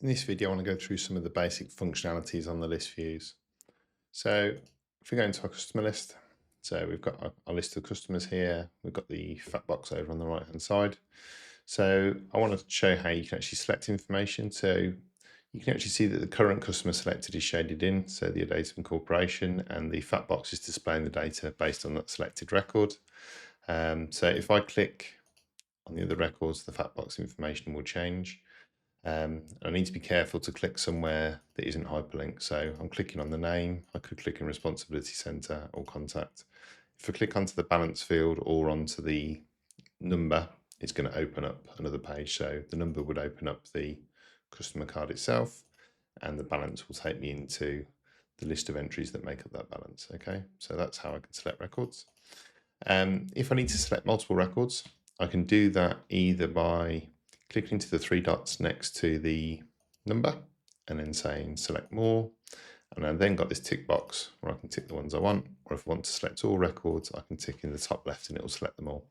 In this video, I want to go through some of the basic functionalities on the list views. So if we go into our customer list, so we've got our list of customers here. We've got the fat box over on the right hand side. So I want to show how you can actually select information. So you can actually see that the current customer selected is shaded in. So the date of incorporation, and the fat box is displaying the data based on that selected record. So if I click on the other records, the fat box information will change. I need to be careful to click somewhere that isn't hyperlinked. So I'm clicking on the name. I could click in responsibility center or contact. If I click onto the balance field or onto the number, it's going to open up another page. So the number would open up the customer card itself, and the balance will take me into the list of entries that make up that balance. Okay, so that's how I can select records. If I need to select multiple records, I can do that either by clicking to the three dots next to the number and then saying select more. And I've then got this tick box where I can tick the ones I want, or if I want to select all records, I can tick in the top left and it will select them all.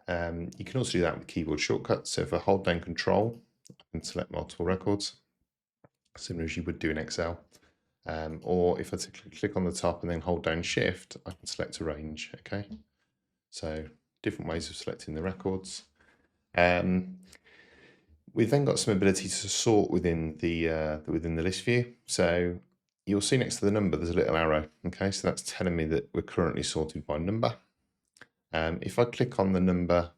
You can also do that with keyboard shortcuts. So if I hold down Control, I can select multiple records, similar as you would do in Excel. Or if I click on the top and then hold down Shift, I can select a range. Okay, so different ways of selecting the records. We've then got some ability to sort within the list view. So you'll see next to the number there's a little arrow. Okay, so that's telling me that we're currently sorted by number. If I click on the number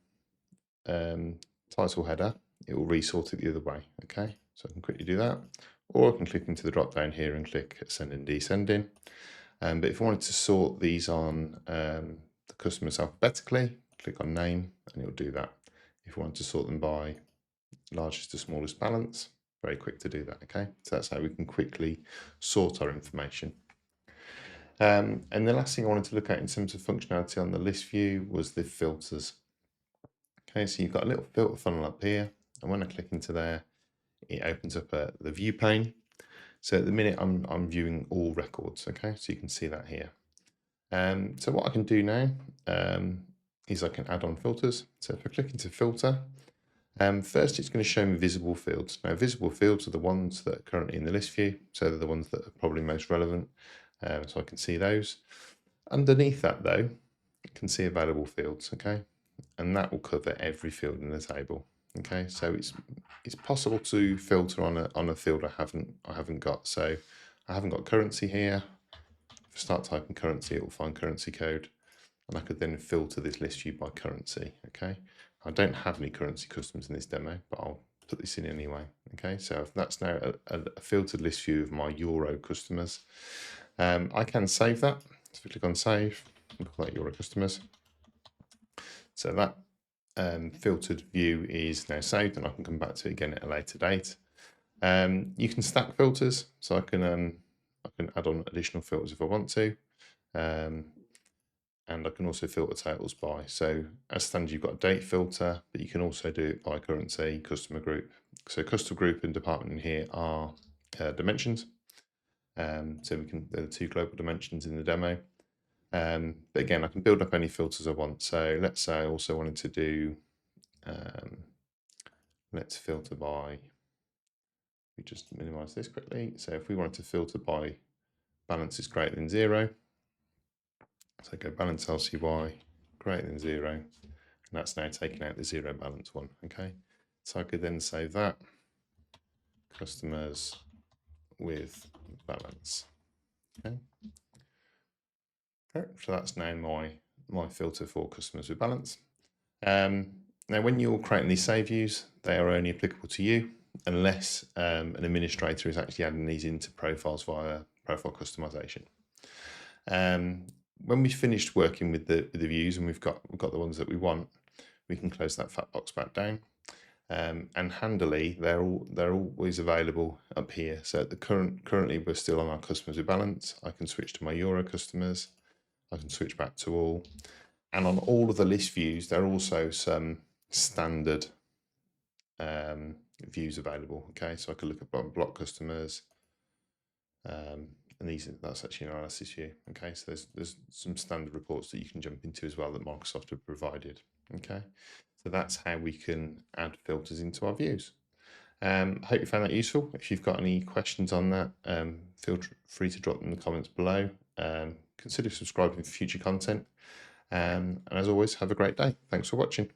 title header, it will resort it the other way. Okay, so I can quickly do that, or I can click into the drop down here and click ascending, descending. But if I wanted to sort these on the customers alphabetically, click on name and it'll do that. If I want to sort them by largest to smallest balance, very quick to do that. Okay, so that's how we can quickly sort our information. And the last thing I wanted to look at in terms of functionality on the list view was the filters. Okay, so you've got a little filter funnel up here, and when I click into there, it opens up the view pane. So at the minute I'm viewing all records. Okay, so you can see that here. So what I can do now is I can add on filters. So if I click into filter, first it's going to show me visible fields. Now visible fields are the ones that are currently in the list view, so they're the ones that are probably most relevant, so I can see those. Underneath that though, you can see available fields, okay, and that will cover every field in the table. Okay, so it's possible to filter on a field I haven't got. So I haven't got currency here. If I start typing currency, it will find currency code, and I could then filter this list view by currency. Okay, I don't have any currency customers in this demo, but I'll put this in anyway. Okay, so that's now a filtered list view of my Euro customers. I can save that. So if we click on save, we'll call that Euro customers. So that filtered view is now saved, and I can come back to it again at a later date. You can stack filters, so I can add on additional filters if I want to. And I can also filter totals by. So as standard, you've got a date filter, but you can also do it by currency, customer group. So customer group and department in here are dimensions. So we can, there are two global dimensions in the demo. But again, I can build up any filters I want. So let's say I also wanted to do, let's filter by, we just minimize this quickly. So if we wanted to filter by balance is greater than 0, so go balance LCY greater than 0, and that's now taking out the 0 balance one. Okay, so I could then save that customers with balance. Okay, so that's now my filter for customers with balance. Now, when you're creating these save views, they are only applicable to you unless an administrator is actually adding these into profiles via profile customization. When we've finished working with the views and we've got the ones that we want, we can close that fat box back down. And handily, they're always available up here. So at the currently we're still on our customers with balance. I can switch to my Euro customers. I can switch back to all. And on all of the list views, there are also some standard views available. Okay, so I could look at block customers, and that's actually an analysis view. Okay, so there's some standard reports that you can jump into as well that Microsoft have provided. Okay, so that's how we can add filters into our views. I hope you found that useful. If you've got any questions on that, feel free to drop them in the comments below. Consider subscribing for future content. And as always, have a great day. Thanks for watching.